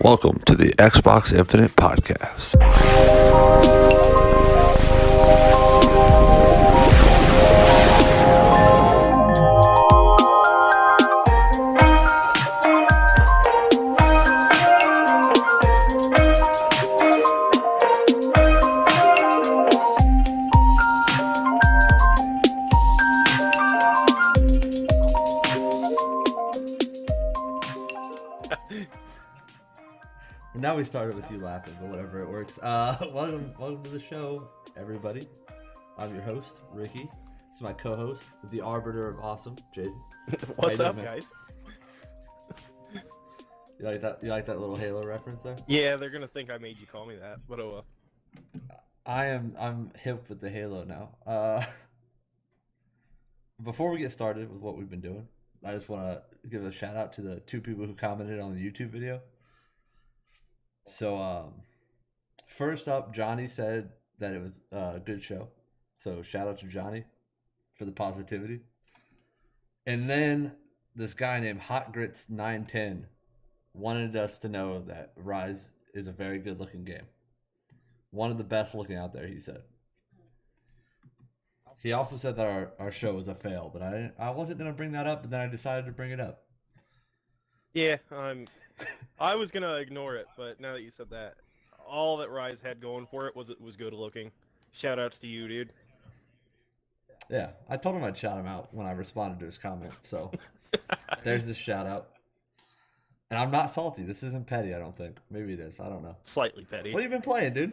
Welcome to the Xbox Infinite Podcast. Now we started with you laughing, but whatever, it works. Welcome to the show, everybody. I'm your host, Ricky. This is my co-host, the arbiter of awesome, Jason. What's up, guys? You like that? You like that little Halo reference there? Yeah, they're gonna think I made you call me that, but oh well. I'm hip with the Halo now. Before we get started with what we've been doing, I just want to give a shout out to the two people who commented on the YouTube video. So, first up, Johnny said that it was a good show. So, shout out to Johnny for the positivity. And then this guy named Hot Grits 910 wanted us to know that Rise is a very good looking game. One of the best looking out there, he said. He also said that our show was a fail, but I wasn't going to bring that up, but then I decided to bring it up. Yeah, I was gonna ignore it, but now that you said that, all that Rise had going for it was good looking. Shout outs to you, dude. Yeah, I told him I'd shout him out when I responded to his comment, so there's this shout out. And I'm not salty. This isn't petty, I don't think. Maybe it is. I don't know. Slightly petty. What have you been playing, dude?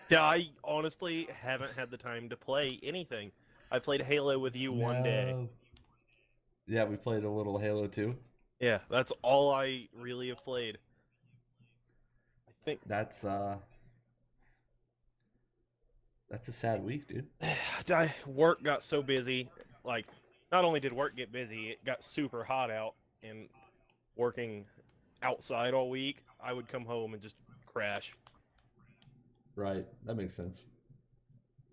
Yeah, I honestly haven't had the time to play anything. I played Halo with you one day. Yeah, we played a little Halo 2. Yeah, that's all I really have played. I think That's a sad week, dude. work got so busy. Like, not only did work get busy, it got super hot out, and working outside all week, I would come home and just crash. Right, that makes sense.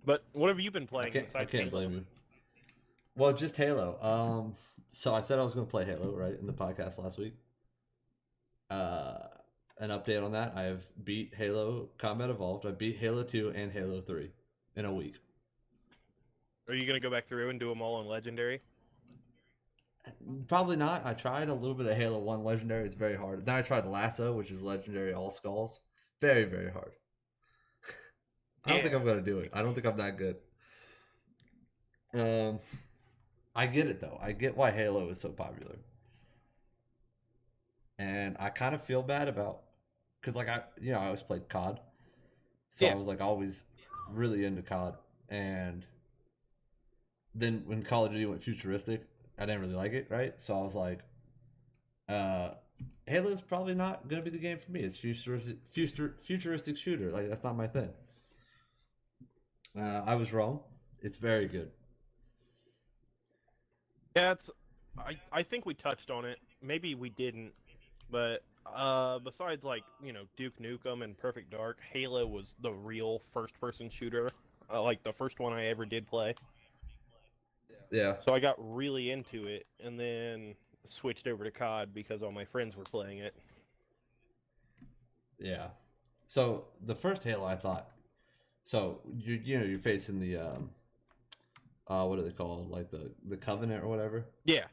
But what have you been playing? I can't blame you. Well, just Halo. So I said I was going to play Halo, right, in the podcast last week. An update on that: I have beat Halo Combat Evolved. I beat Halo 2 and Halo 3 in a week. Are you gonna go back through and do them all on Legendary? Probably not. I tried a little bit of Halo 1 Legendary. It's very hard. Then I tried Lasso, which is Legendary All Skulls. Very, very hard. I don't think I'm going to do it. I don't think I'm that good. I get it, though. I get why Halo is so popular. And I kind of feel bad about... Because, like, I always played COD. So I was, like, always really into COD. And then when Call of Duty went futuristic, I didn't really like it, right? So I was like, Halo's probably not going to be the game for me. It's futuristic shooter. Like, that's not my thing. I was wrong. It's very good. Yeah, I think we touched on it. Maybe we didn't. But besides, like, Duke Nukem and Perfect Dark, Halo was the real first-person shooter. Like, the first one I ever did play. Yeah. So I got really into it, and then switched over to COD because all my friends were playing it. Yeah. So the first Halo, I thought. So you're facing the what are they called? Like the Covenant or whatever. Yeah.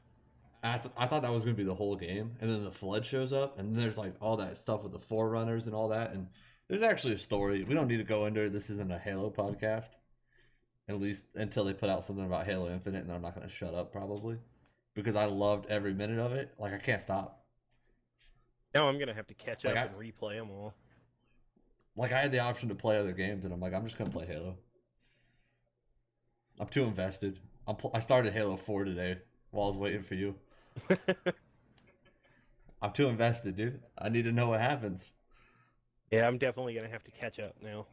I thought that was gonna be the whole game, and then the Flood shows up, and then there's like all that stuff with the Forerunners and all that, and there's actually a story. We don't need to go into it. This isn't a Halo podcast. At least until they put out something about Halo Infinite, and then I'm not going to shut up probably. Because I loved every minute of it. Like, I can't stop. Now I'm going to have to catch up and replay them all. Like, I had the option to play other games, and I'm like, I'm just going to play Halo. I'm too invested. I started Halo 4 today while I was waiting for you. I'm too invested, dude. I need to know what happens. Yeah, I'm definitely going to have to catch up now.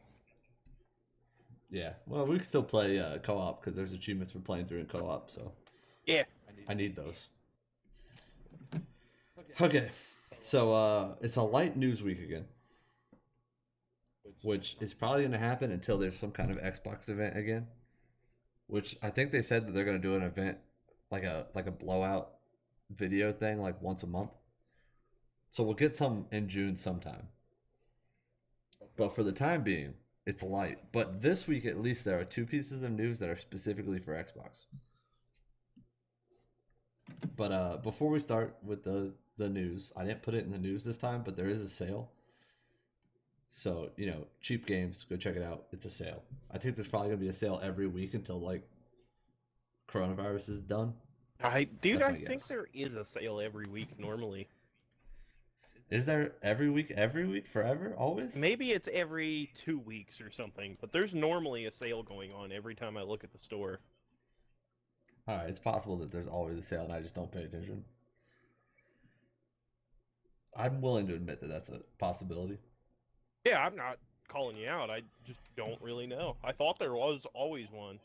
Yeah, well, we can still play co-op because there's achievements for playing through in co-op. So yeah, I need those. Okay, so it's a light news week again, which is probably going to happen until there's some kind of Xbox event again. Which I think they said that they're going to do an event like a blowout video thing like once a month. So we'll get some in June sometime. But for the time being, it's light. But this week, at least, there are 2 pieces of news that are specifically for Xbox. But before we start with the news, I didn't put it in the news this time, but there is a sale. So, cheap games, go check it out. It's a sale. I think there's probably going to be a sale every week until, coronavirus is done. I That's my think guess. there is a sale every week normally. Is there every week, forever, always? Maybe it's every 2 weeks or something, but there's normally a sale going on every time I look at the store. All right, it's possible that there's always a sale and I just don't pay attention. I'm willing to admit that that's a possibility. Yeah, I'm not calling you out. I just don't really know. I thought there was always one.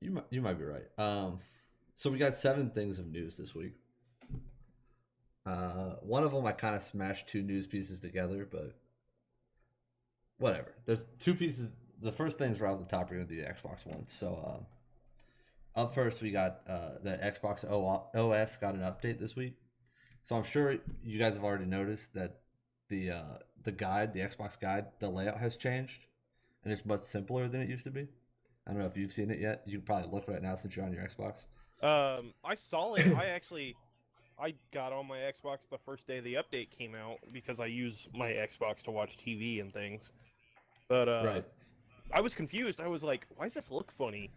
You might be right. So we got 7 things of news this week. One of them I kind of smashed 2 news pieces together, but whatever. There's 2 pieces. The first things right off the top are going to be the Xbox One. So up first, we got the Xbox OS got an update this week. So I'm sure you guys have already noticed that the guide, the Xbox guide, the layout has changed, and it's much simpler than it used to be. I don't know if you've seen it yet. You can probably look right now since you're on your Xbox. I saw it. I got on my Xbox the first day the update came out because I use my Xbox to watch TV and things. But Right. I was confused. I was like, why does this look funny?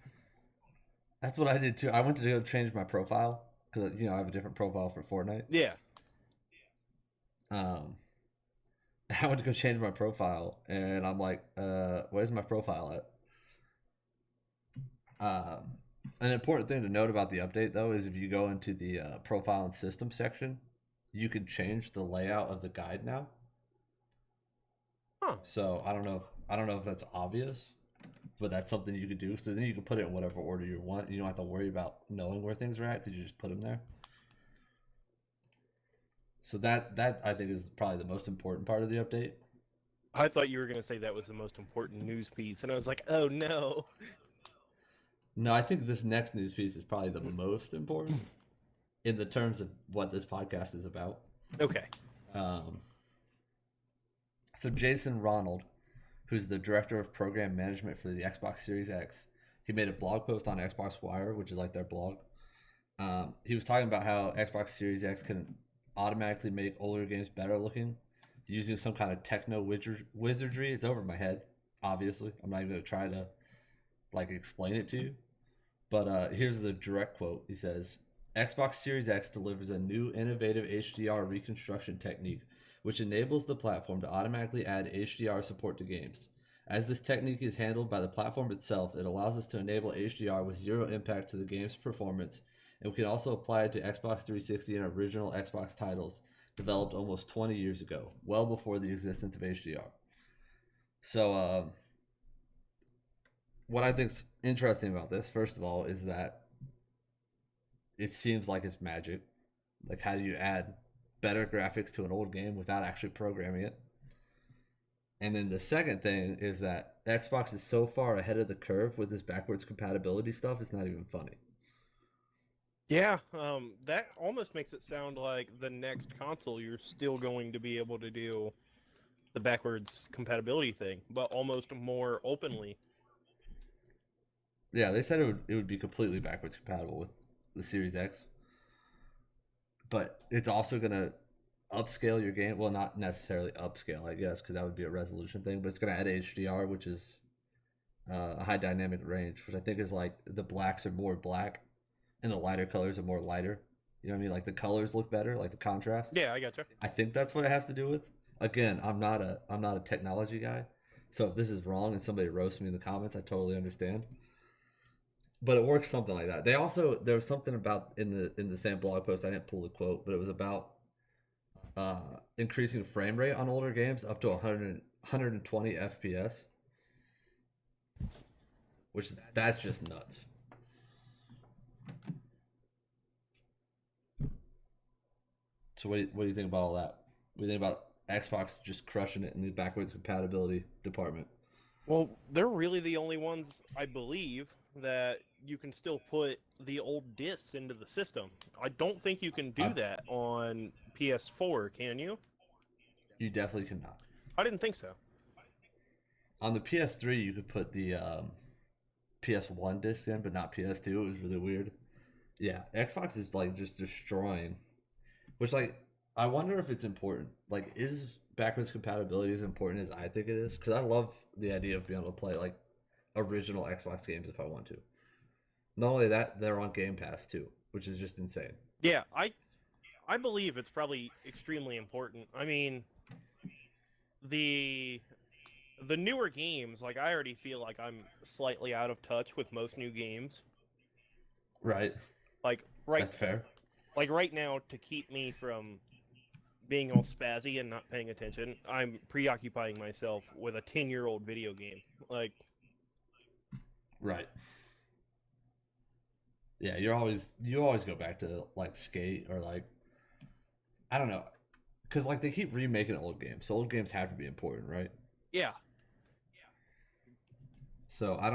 That's what I did too. I went to go change my profile because I have a different profile for Fortnite. Yeah. I went to go change my profile, and I'm like, where's my profile at? An important thing to note about the update, though, is if you go into the profile and system section, you can change the layout of the guide now. Huh. So I don't know if that's obvious, but that's something you could do. So then you can put it in whatever order you want. You don't have to worry about knowing where things are at because you just put them there. So that I think is probably the most important part of the update. I thought you were going to say that was the most important news piece, and I was like, oh no. No, I think this next news piece is probably the most important in the terms of what this podcast is about. Okay. So Jason Ronald, who's the director of program management for the Xbox Series X, he made a blog post on Xbox Wire, which is like their blog. He was talking about how Xbox Series X can automatically make older games better looking using some kind of techno wizardry. It's over my head, obviously. I'm not even going to try to explain it to you. But here's the direct quote. He says, Xbox Series X delivers a new innovative HDR reconstruction technique which enables the platform to automatically add HDR support to games. As this technique is handled by the platform itself, it allows us to enable HDR with zero impact to the game's performance, and we can also apply it to Xbox 360 and original Xbox titles developed almost 20 years ago, well before the existence of HDR. So, what I think's interesting about this, first of all, is that it seems like it's magic. Like, how do you add better graphics to an old game without actually programming it? And then the second thing is that Xbox is so far ahead of the curve with this backwards compatibility stuff, it's not even funny. Yeah, that almost makes it sound like the next console you're still going to be able to do the backwards compatibility thing, but almost more openly. Yeah, they said it would be completely backwards compatible with the Series X. But it's also going to upscale your game. Well, not necessarily upscale, I guess, because that would be a resolution thing. But it's going to add HDR, which is a high dynamic range, which I think is like the blacks are more black and the lighter colors are more lighter. You know what I mean? Like the colors look better, like the contrast. Yeah, I gotcha. I think that's what it has to do with. Again, I'm not a technology guy, so if this is wrong and somebody roasts me in the comments, I totally understand. But it works something like that. There was something about in the same blog post. I didn't pull the quote, but it was about increasing frame rate on older games up to 120 FPS, which that's just nuts. So what do you think about all that? What do you think about Xbox just crushing it in the backwards compatibility department? Well, they're really the only ones, I believe, that you can still put the old discs into the system. I don't think you can do I, that on PS4, can you? you definitely cannot. I didn't think so. On the PS3, you could put the PS1 disc in, but not PS2. It was really weird. Yeah, Xbox is like just destroying. Which like I wonder if it's important. Like, is backwards compatibility as important as I think it is? Because I love the idea of being able to play like original Xbox games if I want to. Not only that, they're on Game Pass too, which is just insane. Yeah, I believe it's probably extremely important. I mean, the the newer games, like I already feel like I'm slightly out of touch with most new games. Right. Like right That's fair. right now, to keep me from being all spazzy and not paying attention, I'm preoccupying myself with a 10-year-old video game. Like, Right. Yeah, you always go back to like Skate or like I don't know, because like they keep remaking old games, so old games have to be important, right? yeah, So I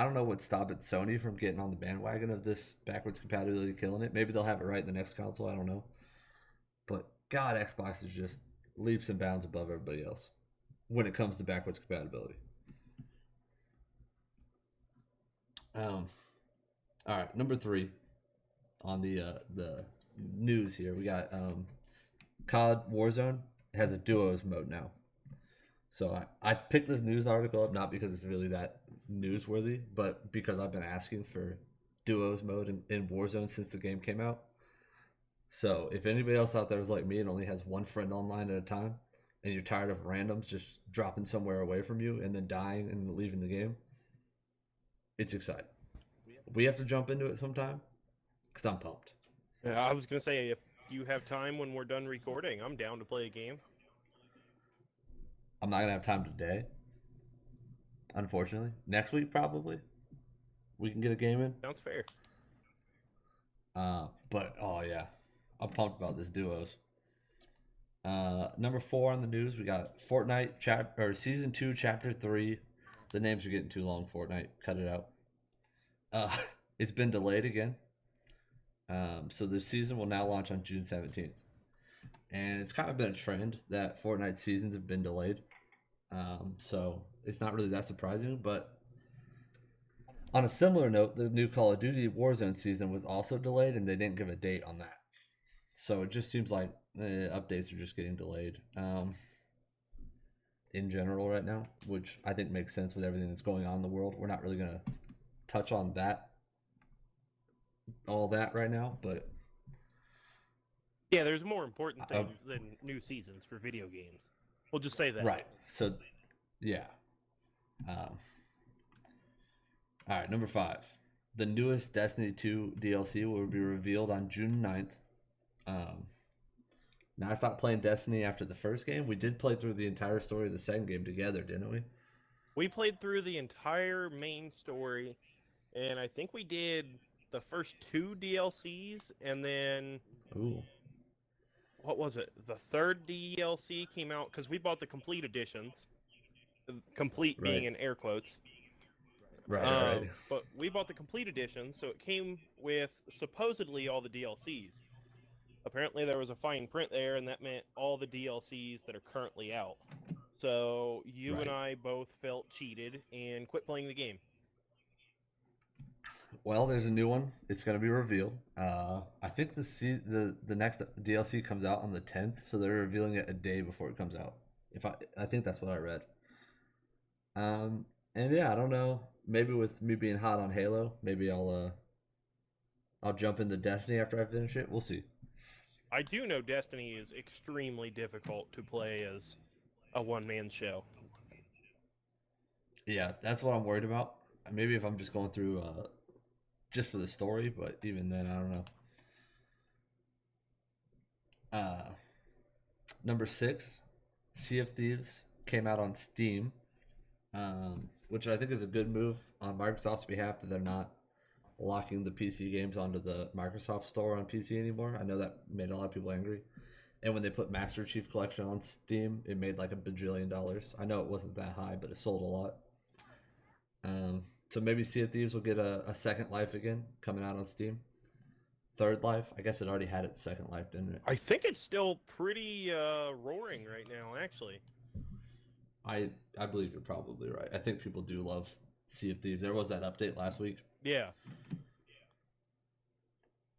don't know what's stopping Sony from getting on the bandwagon of this backwards compatibility killing it. Maybe they'll have it right in the next console. I don't know, but God, Xbox is just leaps and bounds above everybody else when it comes to backwards compatibility. Um, all right, number three on the news here, we got COD Warzone has a duos mode now. So I picked this news article up not because it's really that newsworthy, but because I've been asking for duos mode in Warzone since the game came out. So if anybody else out there is like me and only has one friend online at a time, and you're tired of randoms just dropping somewhere away from you and then dying and leaving the game, it's exciting. We have to jump into it sometime because I'm pumped. yeah. I was gonna say, if you have time when we're done recording, I'm down to play a game. I'm not gonna have time today, unfortunately. Next week probably we can get a game in. Sounds fair. But oh yeah, I'm pumped about this duos. Number four on the news, we got Fortnite season 2, chapter 3. The names are getting too long. Fortnite, cut it out. Uh, it's been delayed again. So the season will now launch on June 17th, and it's kind of been a trend that Fortnite seasons have been delayed. So it's not really that surprising, but on a similar note, the new Call of Duty Warzone season was also delayed, and they didn't give a date on that. So it just seems like updates are just getting delayed in general right now, which I think makes sense with everything that's going on in the world. We're not really going to touch on all that right now, but Yeah, there's more important things than new seasons for video games. We'll just say that. right. So yeah. All right, number 5. The newest Destiny 2 DLC will be revealed on June 9th. Now I stopped playing Destiny after the first game. We did play through the entire story of the second game together, didn't we? We played through the entire main story, and I think we did the first 2 DLCs, and then Ooh. what was it? The third DLC came out because we bought the complete editions. Complete being Right. in air quotes. Right. But we bought the complete edition, so it came with supposedly all the DLCs. Apparently, there was a fine print there, and that meant all the DLCs that are currently out. So you Right. and I both felt cheated and quit playing the game. Well, there's a new one. It's going to be revealed. I think the next DLC comes out on the 10th, so they're revealing it a day before it comes out. If I think that's what I read. And yeah, I don't know. Maybe with me being hot on Halo, maybe I'll jump into Destiny after I finish it. We'll see. I do know Destiny is extremely difficult to play as a one-man show. Yeah, that's what I'm worried about. Maybe if I'm just going through just for the story, but even then, I don't know. Number 6, Sea of Thieves came out on Steam, which I think is a good move on Microsoft's behalf that they're not locking the PC games onto the Microsoft Store on PC anymore. I know that made a lot of people angry. And when they put Master Chief Collection on Steam, it made like $1 bajillion. I know it wasn't that high, but it sold a lot. So maybe Sea of Thieves will get a second life again coming out on Steam. Third life. I guess it already had its second life, didn't it? I think it's still pretty roaring right now, actually. I believe you're probably right. I think people do love Sea of Thieves. There was that update last week. Yeah.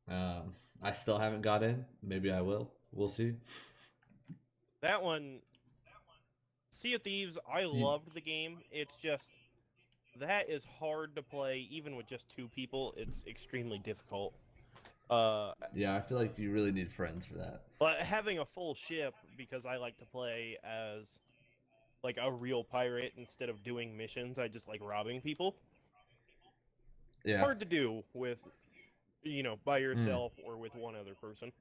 I still haven't got in. Maybe I will. We'll see. That one, Sea of Thieves, I loved the game. It's just, that is hard to play, even with just 2 people. It's extremely difficult. Yeah, I feel like you really need friends for that. But having a full ship, because I like to play as like a real pirate instead of doing missions, I just like robbing people. Yeah. Hard to do with, by yourself or with one other person.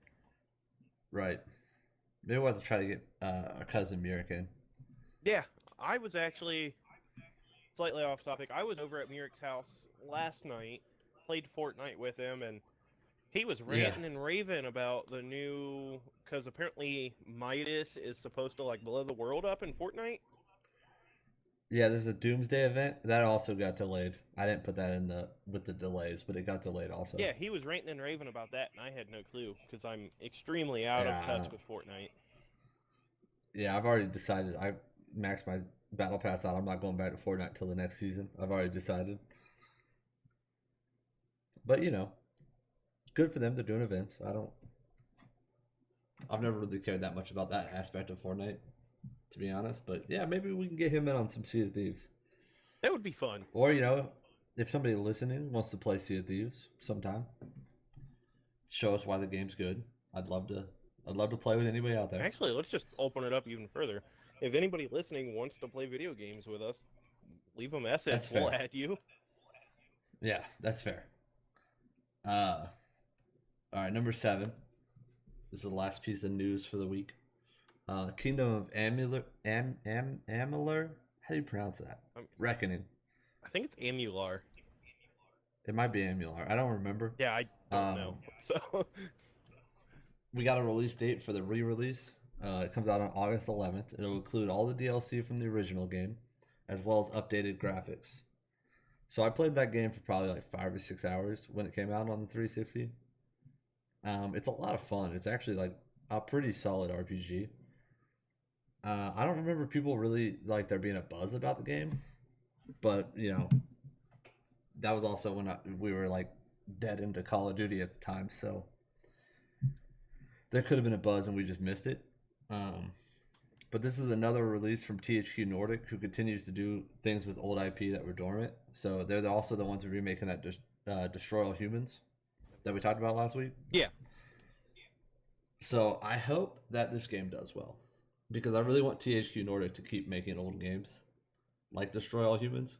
Right. Maybe we'll have to try to get our cousin Murik in. Yeah, I was actually, slightly off topic, I was over at Murik's house last night, played Fortnite with him, and he was ranting and raving about the new, because apparently Midas is supposed to like blow the world up in Fortnite. Yeah, there's a Doomsday event that also got delayed. I didn't put that in with the delays, but it got delayed also. Yeah, he was ranting and raving about that, and I had no clue because I'm extremely out of touch with Fortnite. Yeah, I've already decided. I maxed my battle pass out. I'm not going back to Fortnite till the next season. I've already decided. But good for them. They're doing events. I've never really cared that much about that aspect of Fortnite, to be honest. But yeah, maybe we can get him in on some Sea of Thieves. That would be fun. Or if somebody listening wants to play Sea of Thieves sometime, show us why the game's good. I'd love to play with anybody out there. Actually, let's just open it up even further. If anybody listening wants to play video games with us, leave a message. We'll add you. Yeah, that's fair. All right, number 7. This is the last piece of news for the week. Kingdom of Amalur. How do you pronounce that? Reckoning. I think it's Amular. It might be Amular. I don't remember. Yeah, I don't know. So we got a release date for the re-release. It comes out on August 11th. It'll include all the DLC from the original game, as well as updated graphics. So I played that game for probably like 5 or 6 hours when it came out on the 360. It's a lot of fun. It's actually like a pretty solid RPG. I don't remember people really like there being a buzz about the game, but that was also when we were like dead into Call of Duty at the time, so there could have been a buzz and we just missed it. But this is another release from THQ Nordic, who continues to do things with old IP that were dormant. So they're also the ones who are remaking that Destroy All Humans that we talked about last week. Yeah. So I hope that this game does well, because I really want THQ Nordic to keep making old games like Destroy All Humans.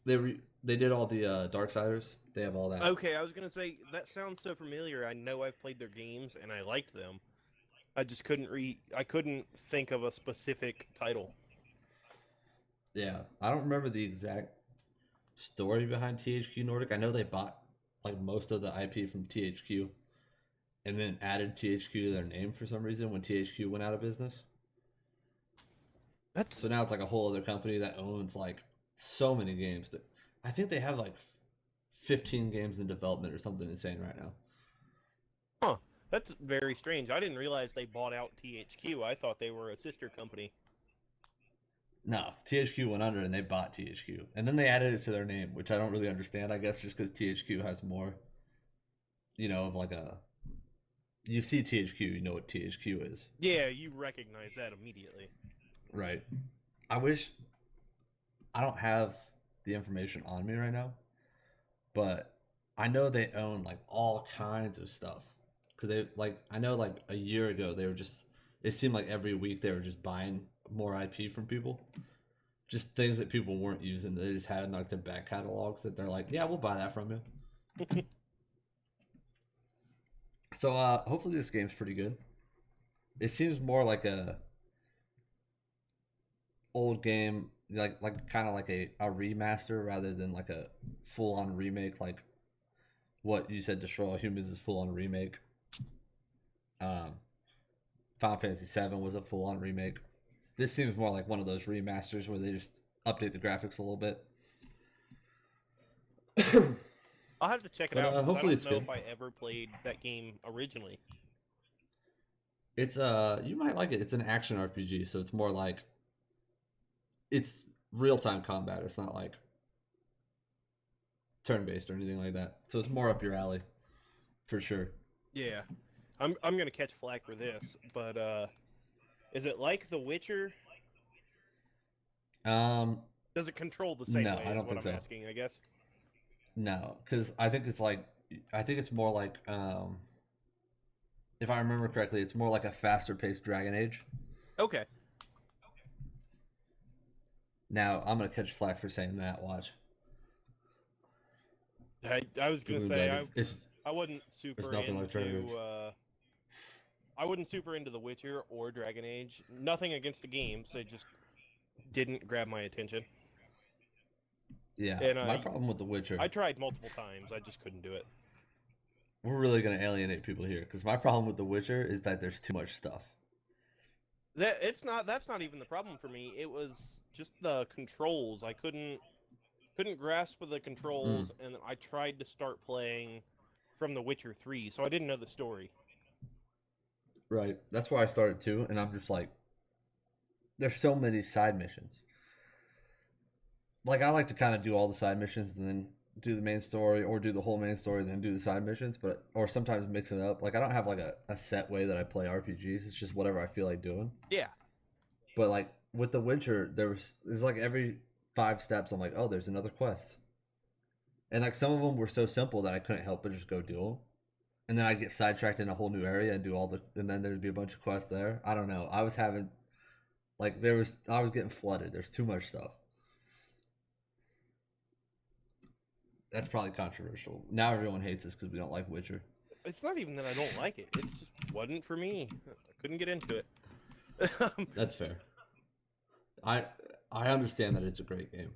They did all the Darksiders. They have all that. Okay, I was gonna say that sounds so familiar. I know I've played their games and I liked them. I just couldn't think of a specific title. Yeah, I don't remember the exact story behind THQ Nordic. I know they bought like most of the IP from THQ and then added THQ to their name for some reason when THQ went out of business. So now it's like a whole other company that owns like so many games. I think they have like 15 games in development or something insane right now. Huh. That's very strange. I didn't realize they bought out THQ. I thought they were a sister company. No, THQ went under and they bought THQ. And then they added it to their name, which I don't really understand, I guess, just because THQ has more, of like a... You see THQ, you know what THQ is. Yeah, you recognize that immediately. Right. I wish... I don't have the information on me right now, but I know they own like all kinds of stuff. Because I know like a year ago they were just... It seemed like every week they were just buying more IP from people. Just things that people weren't using. They just had in like their back catalogs that they're like, yeah, we'll buy that from you. So hopefully this game's pretty good. It seems more like a old game, like kind of like a remaster rather than like a full on remake. Like what you said, Destroy All Humans is full on remake. Final Fantasy VII was a full on remake. This seems more like one of those remasters where they just update the graphics a little bit. I'll have to check it But, out. 'Cause hopefully I it's don't know good. if I ever played that game originally. It's you might like it. It's an action RPG, so it's more like it's real time combat. It's not like turn based or anything like that. So it's more up your alley, for sure. Yeah, I'm gonna catch flack for this, but is it like The Witcher? Um, Does it control the same No, way? I Is don't what think I'm so. asking, I guess. no, because I think it's more like if I remember correctly, it's more like a faster paced Dragon Age. Okay. Now I'm gonna catch flack for saying that. Watch. I was gonna People say be like, I wasn't super nothing like Dragon Age. into I wasn't super into The Witcher or Dragon Age. Nothing against the games, they just didn't grab my attention. Yeah, And my problem with The Witcher. I tried multiple times, I just couldn't do it. We're really gonna alienate people here because my problem with The Witcher is that there's too much stuff. That's not even the problem for me. It was just the controls. I couldn't grasp the controls, and I tried to start playing from The Witcher 3, so I didn't know the story. Right. That's why I started too, and I'm just like, there's so many side missions. Like I like to kind of do all the side missions and then do the main story, or do the whole main story, then do the side missions, but or sometimes mix it up. Like I don't have like a set way that I play RPGs. It's just whatever I feel like doing. Yeah. But like with The Witcher, there's like every 5 steps, I'm like, oh, there's another quest, and like some of them were so simple that I couldn't help but just go do them. And then I get sidetracked in a whole new area and do and then there'd be a bunch of quests there. I don't know. I was having like I was getting flooded. There's too much stuff. That's probably controversial. Now everyone hates us because we don't like Witcher. It's not even that I don't like it. It just wasn't for me. I couldn't get into it. That's fair. I understand that it's a great game,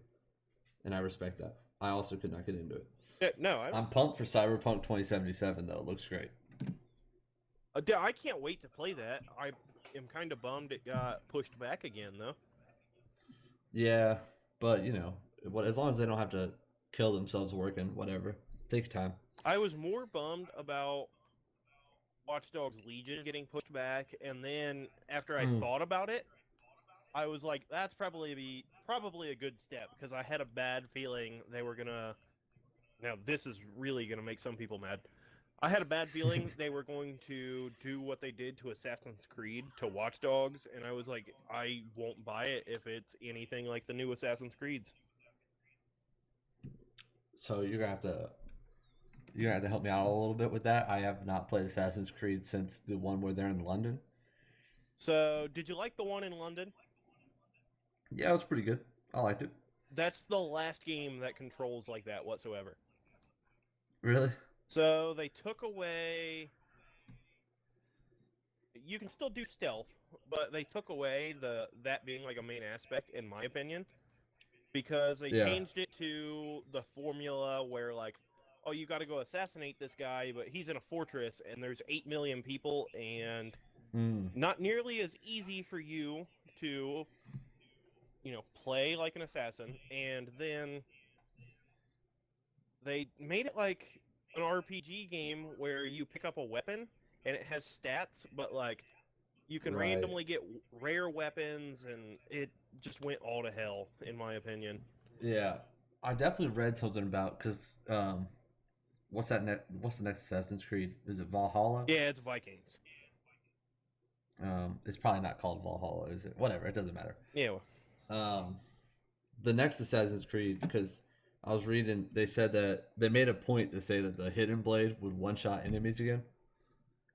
and I respect that. I also could not get into it. Yeah, no, I'm pumped for Cyberpunk 2077 though. It looks great. I can't wait to play that. I am kind of bummed it got pushed back again, though. Yeah, but you know, as long as they don't have to kill themselves working, whatever. Take your time. I was more bummed about Watch Dogs Legion getting pushed back, and then after I thought about it, I was like, that's probably a good step, because I had a bad feeling they were gonna. Now this is really gonna make some people mad. I had a bad feeling they were going to do what they did to Assassin's Creed to Watch Dogs, and I was like, I won't buy it if it's anything like the new Assassin's Creeds. So you're gonna have to help me out a little bit with that. I have not played Assassin's Creed since the one where they're in London. So, did you like the one in London? Yeah, it was pretty good. I liked it. That's the last game that controls like that whatsoever. Really? So they took away. You can still do stealth, but they took away that being like a main aspect, in my opinion, because they changed it to the formula where like, oh, you got to go assassinate this guy, but he's in a fortress and there's 8 million people, and not nearly as easy for you to, play like an assassin. And then they made it like an RPG game where you pick up a weapon and it has stats, but like you can randomly get rare weapons, and it just went all to hell, in my opinion. Yeah, I definitely read something about because what's the next Assassin's Creed? Is it Valhalla? Yeah, it's Vikings. It's probably not called Valhalla, is it? Whatever, it doesn't matter. Yeah. The next Assassin's Creed, because I was reading, they said that they made a point to say that the Hidden Blade would one-shot enemies again,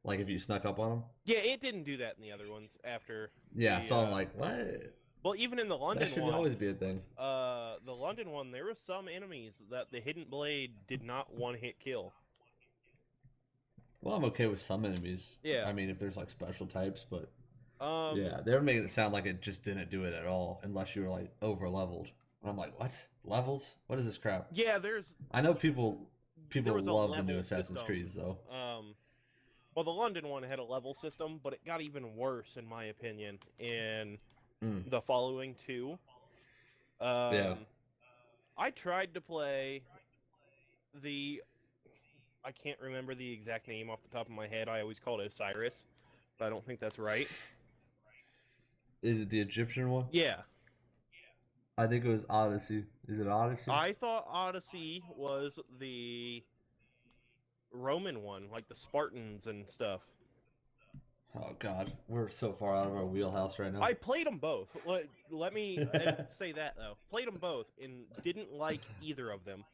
like if you snuck up on them. Yeah, it didn't do that in the other ones after. Yeah, so I'm like, what? Well, even in the London That should one, always be a thing. The London one, there were some enemies that the Hidden Blade did not one-hit kill. Well, I'm okay with some enemies. Yeah. I mean, if there's like special types, but yeah, they were making it sound like it just didn't do it at all unless you were like over leveled. And I'm like, what? Levels? What is this crap? Yeah, I know people love the new level Assassin's system. Creed though. Well, the London one had a level system, but it got even worse, in my opinion, in the following two. Yeah. I tried to play the. I can't remember the exact name off the top of my head. I always call it Osiris, but I don't think that's right. Is it the Egyptian one? Yeah, I think it was Odyssey. Is it Odyssey? I thought Odyssey was the Roman one, like the Spartans and stuff. Oh God, we're so far out of our wheelhouse right now. I played them both. Let me say that though. Played them both and didn't like either of them.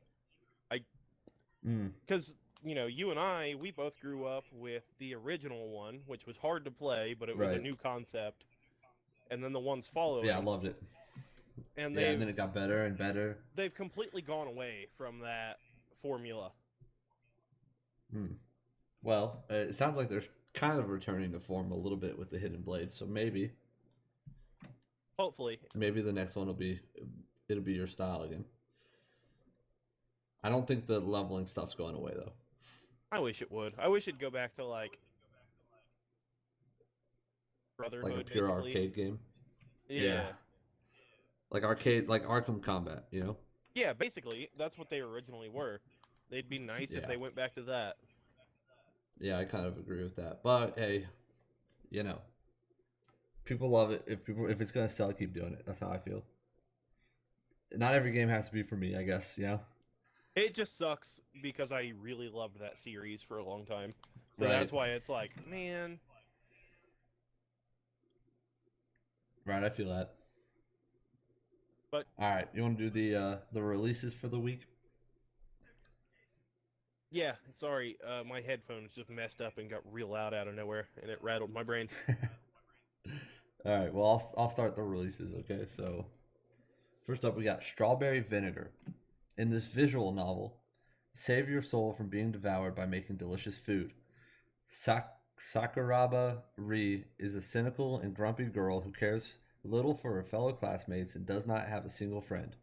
Because you and I, we both grew up with the original one, which was hard to play, but it was a Right. new concept. And then the ones following. Yeah, I loved it. And And then it got better and better. they've completely gone away from that formula. Well, it sounds like they're kind of returning to form a little bit with the Hidden Blade, so maybe Hopefully. the next one it'll be your style again. I don't think the leveling stuff's going away though. I wish it would. I wish it'd go back to like Brotherhood, Like a pure basically. arcade game. Yeah. Like arcade, like Arkham Combat, you know? Yeah, basically, that's what they originally were. They'd be nice if Yeah. they went back to that. Yeah, I kind of agree with that. But hey, people love it. If it's gonna sell, keep doing it. That's how I feel. Not every game has to be for me, I guess. It just sucks because I really loved that series for a long time. So Right. that's why it's like, man. Right, I feel that. But all right, you want to do the releases for the week? yeah, sorry, my headphones just messed up and got real loud out of nowhere, and it rattled my brain. All right, well I'll start the releases. Okay, so first up we got Strawberry Vinegar. In this visual novel, save your soul from being devoured by making delicious food. Sakuraba Ri is a cynical and grumpy girl who cares little for her fellow classmates and does not have a single friend.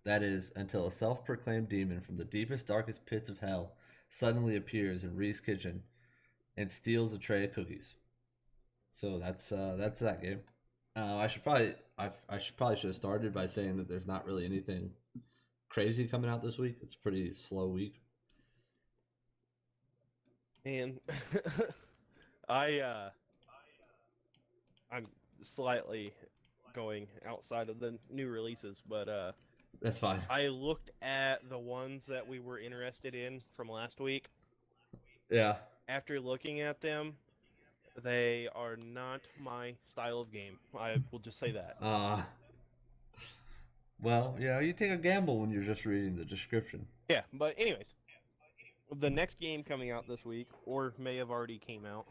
That is, until a self-proclaimed demon from the deepest, darkest pits of hell suddenly appears in Ri's kitchen and steals a tray of cookies. So that's that game. I should probably have started by saying that there's not really anything crazy coming out this week. It's a pretty slow week. And I'm slightly going outside of the new releases, but That's fine. I looked at the ones that we were interested in from last week. Yeah. After looking at them, they are not my style of game. I will just say that. Well, you take a gamble when you're just reading the description. Yeah, but anyways, the next game coming out this week, or may have already came out,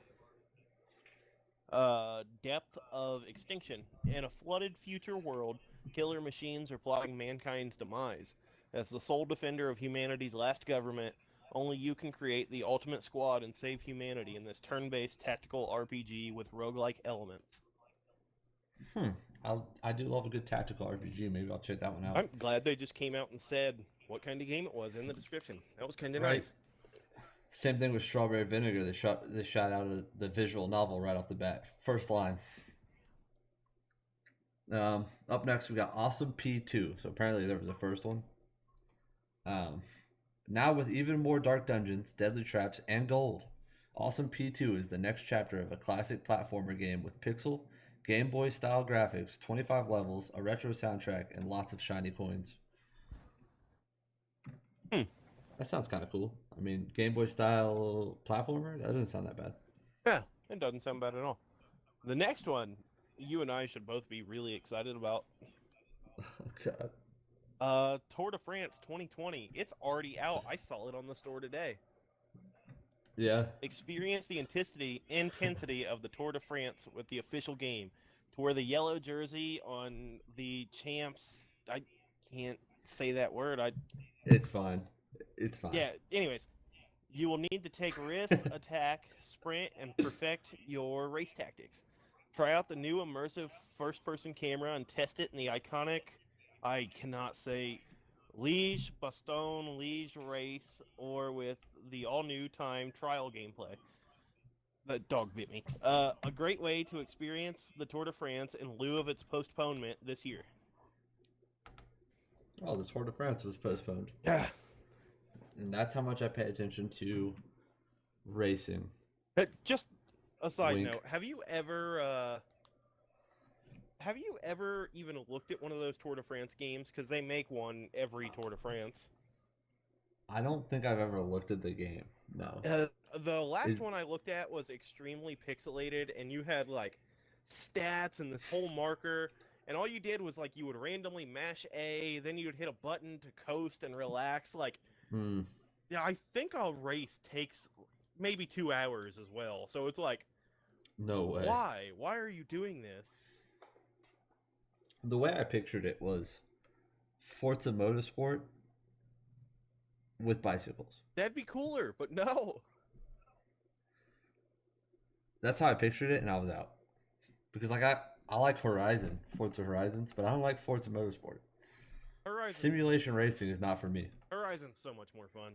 Depth of Extinction. In a flooded future world, killer machines are plotting mankind's demise. As the sole defender of humanity's last government, only you can create the ultimate squad and save humanity in this turn-based tactical RPG with roguelike elements. I do love a good tactical RPG. Maybe I'll check that one out. I'm glad they just came out and said what kind of game it was in the description. That was kind of Right. nice. Same thing with Strawberry Vinegar. They shot out the visual novel right off the bat. First line. Up next we got Awesome P2. So apparently there was a first one. Now with even more dark dungeons, deadly traps, and gold, Awesome P2 is the next chapter of a classic platformer game with pixel, Game Boy style graphics, 25 levels, a retro soundtrack, and lots of shiny coins. That sounds kind of cool. I mean, Game Boy style platformer? That doesn't sound that bad. Yeah, it doesn't sound bad at all. The next one, you and I should both be really excited about. Oh, God. Tour de France 2020. It's already out. I saw it on the store today. Yeah. Experience the intensity of the Tour de France with the official game. To wear the yellow jersey on the champs. I can't say that word. It's fine. It's fine. Yeah, anyways. You will need to take risks, attack, sprint, and perfect your race tactics. Try out the new immersive first-person camera and test it in the iconic, I cannot say, Liège, Bastogne, Liège race, or with the all-new time trial gameplay. The dog bit me. A great way to experience the Tour de France in lieu of its postponement this year. Oh, the Tour de France was postponed. Yeah. And that's how much I pay attention to racing. Just a side Wink. note: have you ever even looked at one of those Tour de France games? Because they make one every Tour de France. I don't think I've ever looked at the game. No. The last Is- one I looked at was extremely pixelated, and you had like stats and this whole marker, and all you did was like you would randomly mash A, then you would hit a button to coast and relax. Like, Hmm. yeah, I think a race takes maybe 2 hours as well. So it's like, No way. why? Why are you doing this? The way I pictured it was Forza Motorsport with bicycles. That'd be cooler, but no. That's how I pictured it, and I was out. Because like I like Forza Horizons, but I don't like Forza Motorsport. Horizon, Simulation racing is not for me. Horizon's so much more fun.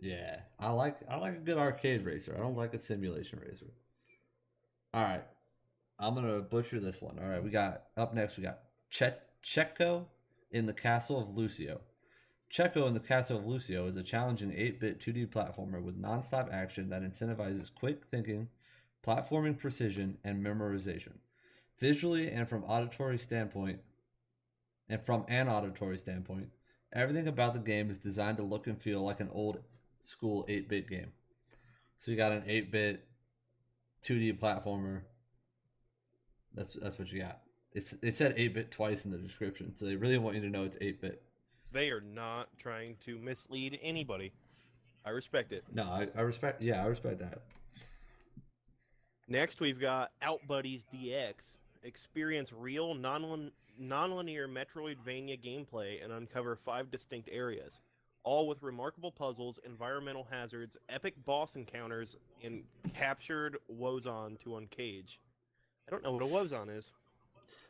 Yeah, I like a good arcade racer. I don't like a simulation racer. All right, I'm gonna butcher this one. All right, we got up next. We got Checo in the Castle of Lucio. Checo in the Castle of Lucio is a challenging 8-bit 2D platformer with non-stop action that incentivizes quick thinking, platforming precision, and memorization. Visually and from an auditory standpoint, everything about the game is designed to look and feel like an old school 8-bit game. So you got an 8-bit 2D platformer. That's what you got. It said 8-bit twice in the description, so they really want you to know it's 8-bit. They are not trying to mislead anybody. I respect it. No, I respect. Yeah, I respect that. Next, we've got Outbuddies DX. Experience real, nonlinear Metroidvania gameplay and uncover 5 distinct areas, all with remarkable puzzles, environmental hazards, epic boss encounters, and captured Wozon to uncage. I don't know what a Wozon is.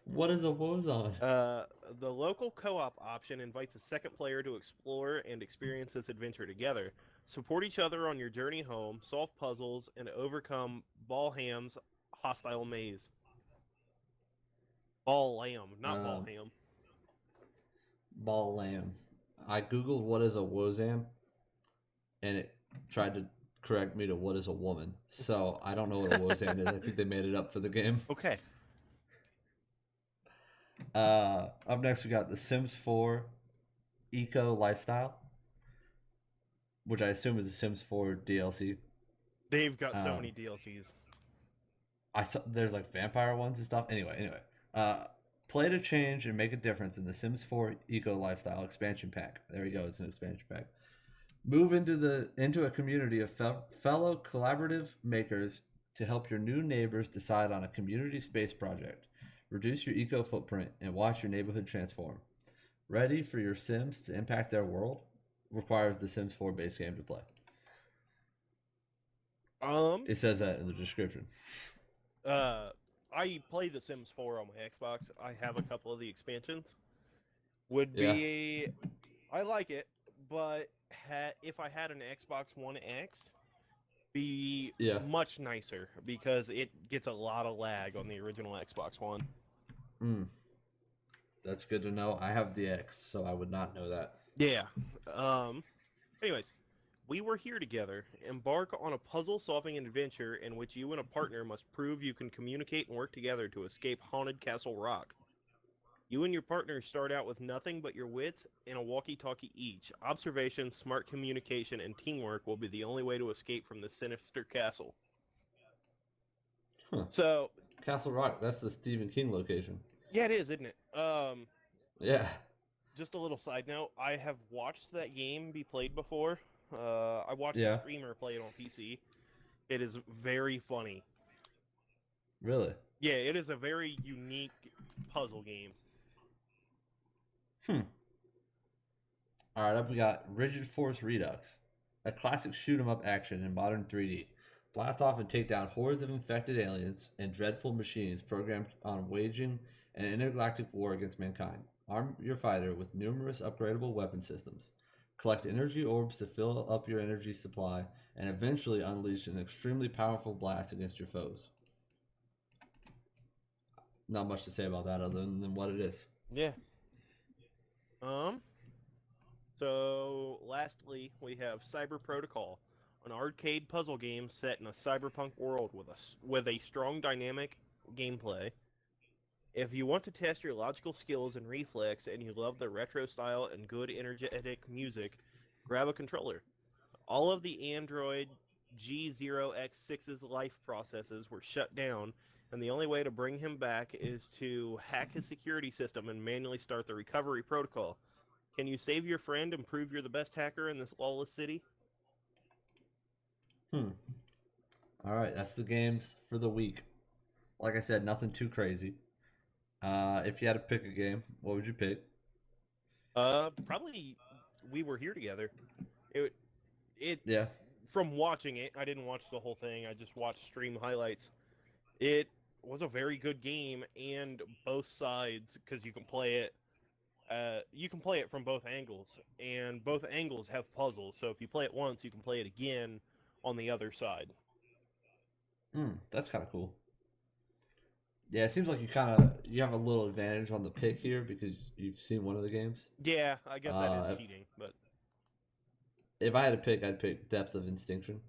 What is a Wozon? The local co-op option invites a second player to explore and experience this adventure together. Support each other on your journey home, solve puzzles, and overcome Ballham's hostile maze. Ball Lamb, not Ballham. Ball lamb. I googled what is a Wozan, and it tried to correct me to what is a woman. So I don't know what a Wozan is. I think they made it up for the game. Okay. Up next we got The Sims 4 Eco Lifestyle, which I assume is The Sims 4 DLC. They've got so many DLCs. I saw there's like vampire ones and stuff. Anyway. Play to change and make a difference in The Sims 4 Eco Lifestyle expansion pack. There you go. It's an expansion pack. Move into a community of fellow collaborative makers to help your new neighbors decide on a community space project. Reduce your eco footprint and watch your neighborhood transform. Ready for your Sims to impact their world? Requires the Sims 4 base game to play. It says that in the description. I play The Sims 4 on my Xbox. I have a couple of the expansions. I like it, but if I had an Xbox One X, be much nicer because it gets a lot of lag on the original Xbox One. That's good to know. I have the X, so I would not know that. Yeah. Anyways, we were here together. Embark on a puzzle-solving adventure in which you and a partner must prove you can communicate and work together to escape Haunted Castle Rock. You and your partner start out with nothing but your wits and a walkie-talkie each. Observation, smart communication, and teamwork will be the only way to escape from this sinister castle. Huh. So, Castle Rock, that's the Stephen King location. yeah, it is, isn't it? Yeah. Just a little side note, I have watched that game be played before. I watched a streamer play it on PC. It is very funny. Really? Yeah, it is a very unique puzzle game. Alright, up we got Rigid Force Redux. A classic shoot-'em-up action in modern 3D. Blast off and take down hordes of infected aliens and dreadful machines programmed on waging an intergalactic war against mankind. Arm your fighter with numerous upgradable weapon systems. Collect energy orbs to fill up your energy supply, and eventually unleash an extremely powerful blast against your foes. Not much to say about that other than what it is. Yeah. Um. So, lastly, we have Cyber Protocol, an arcade puzzle game set in a cyberpunk world with a strong dynamic gameplay. If you want to test your logical skills and reflex and you love the retro style and good energetic music, grab a controller. All of the Android G0X6's life processes were shut down, and the only way to bring him back is to hack his security system and manually start the recovery protocol. Can you save your friend and prove you're the best hacker in this lawless city? All right, that's the games for the week. Like I said, nothing too crazy. If you had to pick a game, what would you pick? Probably We Were Here Together. It's Yeah. From watching it, I didn't watch the whole thing. I just watched stream highlights. It was a very good game, and both sides, because you can play it. You can play it from both angles, and both angles have puzzles. So if you play it once, you can play it again on the other side. That's kind of cool. Yeah, it seems like you have a little advantage on the pick here because you've seen one of the games. Yeah, I guess that is if- cheating, but If I had to pick, I'd pick Depth of Instinction.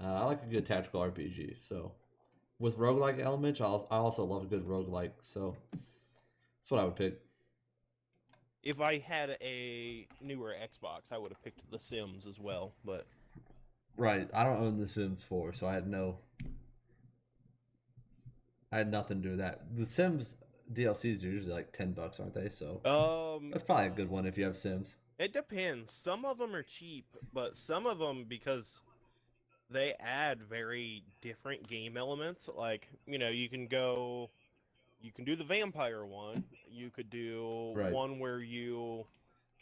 I like a good tactical RPG, so with roguelike elements, I also love a good roguelike, so that's what I would pick. if I had a newer Xbox, I would have picked The Sims as well. But Right, I don't own The Sims 4, so I had nothing to do with that. The Sims DLCs are usually like $10, aren't they? So that's probably a good one if you have Sims. it depends. Some of them are cheap, but some of them, because they add very different game elements. Like, you can do the vampire one. You could do Right. one where you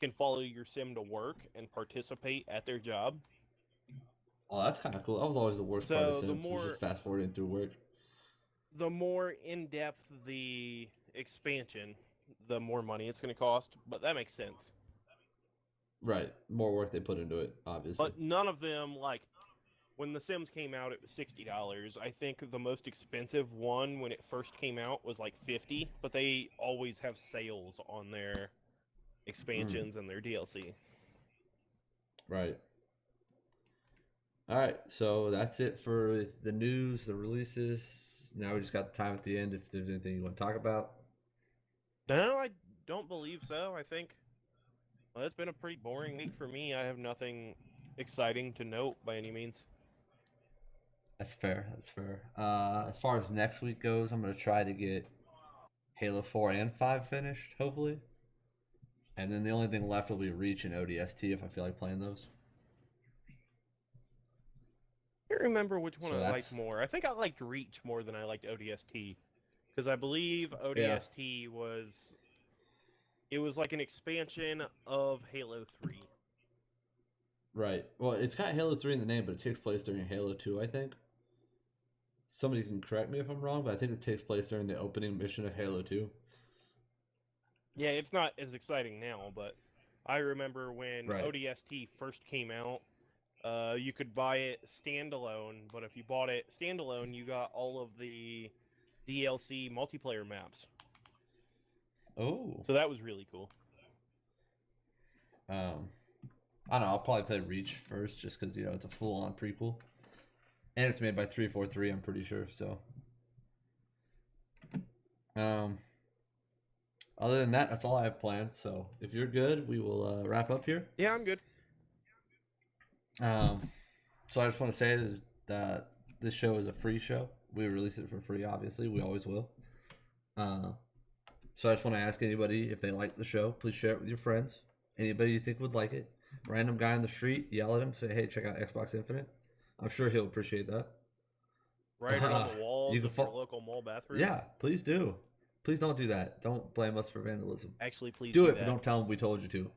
can follow your sim to work and participate at their job. Oh, that's kind of cool. That was always the worst part of So, the Sims, is more- just fast forwarding through work. The more in-depth the expansion, the more money it's going to cost. But that makes sense. Right, more work they put into it, obviously. But none of them, like, when The Sims came out, it was $60. I think the most expensive one when it first came out was like $50, but they always have sales on their expansions and their DLC. Right. All right, so that's it for the news, the releases. Now we just got the time at the end if there's anything you want to talk about. No, I don't believe so. I think it's been a pretty boring week for me. I have nothing exciting to note by any means. That's fair. That's fair. As far as next week goes, I'm gonna try to get Halo 4 and 5 finished, hopefully. And then the only thing left will be Reach and ODST if I feel like playing those. I can't remember which one So I that's- liked more. I think I liked Reach more than I liked ODST, because I believe ODST was like an expansion of Halo 3. Right. Well, it's got Halo 3 in the name, but it takes place during Halo 2, I think. Somebody can correct me if I'm wrong, but I think it takes place during the opening mission of Halo 2. Yeah, it's not as exciting now, but I remember when Right. ODST first came out, you could buy it standalone, but if you bought it standalone, you got all of the DLC multiplayer maps. Oh. So that was really cool. I don't know. I'll probably play Reach first, just because it's a full-on prequel, and it's made by 343. I'm pretty sure. So, other than that, that's all I have planned. So, if you're good, we will wrap up here. Yeah, I'm good. So I just want to say that this show is a free show. We release it for free, obviously. We always will. So I just want to ask anybody if they like the show, please share it with your friends. Anybody you think would like it. Random guy on the street, yell at him, say, hey, check out Xbox Infinite. I'm sure he'll appreciate that. Write it on the walls You can of your fo- local mall bathroom. Yeah, please do. Please don't do that. Don't blame us for vandalism. Actually, please Do it, that. but don't tell them we told you to.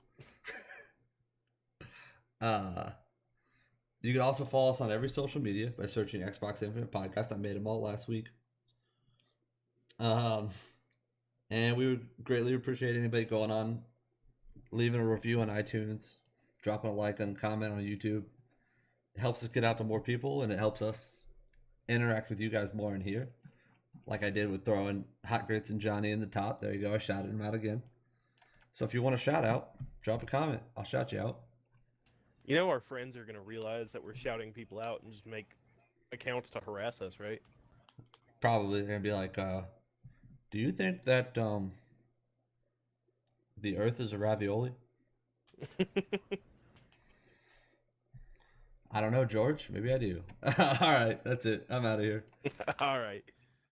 You can also follow us on every social media by searching Xbox Infinite Podcast. I made them all last week. And we would greatly appreciate anybody going on, leaving a review on iTunes, dropping a like and comment on YouTube. It helps us get out to more people, and it helps us interact with you guys more in here. Like I did with throwing Hot Grits and Johnny in the top. There you go. I shouted him out again. So if you want a shout out, drop a comment. I'll shout you out. You know, our friends are gonna realize that we're shouting people out and just make accounts to harass us, right? Probably they're gonna be like, do you think that the Earth is a ravioli? I don't know, George. Maybe I do. All right, that's it. I'm out of here. All right.